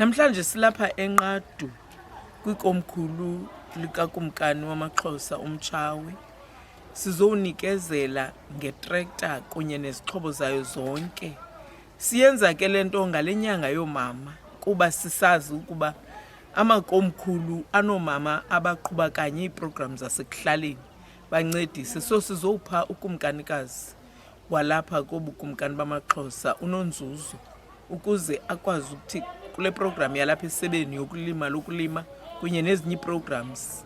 Namhlanje silapha eNqadu kwikomkhulu likakumkani wamaXhosa uMtshawe. Sizowunikezela ngetrekta kunye nezixhobo zayo zonke. Siyenza ke le nto ngale nyanga yoomama kuba sisazi ukuba amakomkhulu anoomama abaqhuba kanye iiprogram zasekuhlaleni bancedise. So sizowupha ukumkanikazi walapha kobukumkani bamaXhosa uNonzuzo ukuze akwazi ukuthi kule program yalapha esebeni lokulima kunye nezinye programs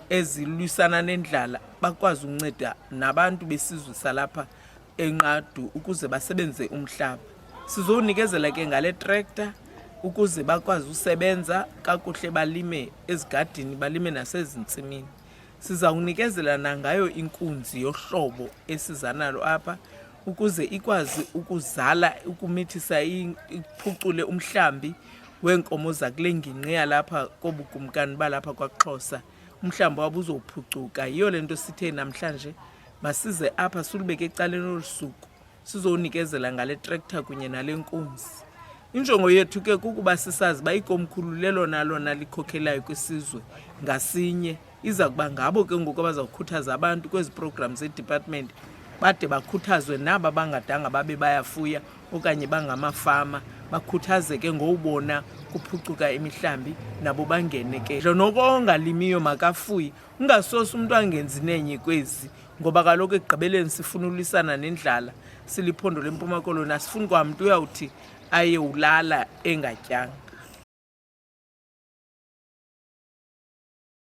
ezilwisana nendlala bakwazi unceda nabantu besizwe salapha eNqadu ukuze basebenze umhlaba. Sizowunikezela ke ngale tractor ukuze bakwazi usebenza kakuhle, balime ezigadini, balime nasezintsimini. Sizawunikezela nangayo inkunzi yohlobo esizanalo apha ukuze ikwazi ukuzala, ukumithisa, iphucule umhlambi weenkomo zakule ngingqi yalapha kobukumkani balapha kwaXhosa. Umhlambi wabo uzowuphucuka. Yiyo le nto sithe namhlanje masize apha silubeke ecaleni olu suku sizowunikezela ngale tractor kunye nale nkunzi. Injongo yethu ke kukuba sisazi uba ikomkhulu lelona likhokhelayo kwisizwe ngasinye. Iza kuba ngabo ke ngoku abazawukhuthaza abantu kwezi programs ze-department bade bakhuthazwe naba bangadanga babe bayafuya okanye bangamafama, bakhuthazeke ngowubona kuphucuka imihlambi nabo bangene ke. Noko ongalimiyo makafuye, ungasosi umntu angenzi nenye kwezi, ngoba kaloku ekugqibeleni sifuna ulisana nendlala. Siliphondo leMpuma Koloni asifuni kwamntu uyawuthi aye ulala engatyanga.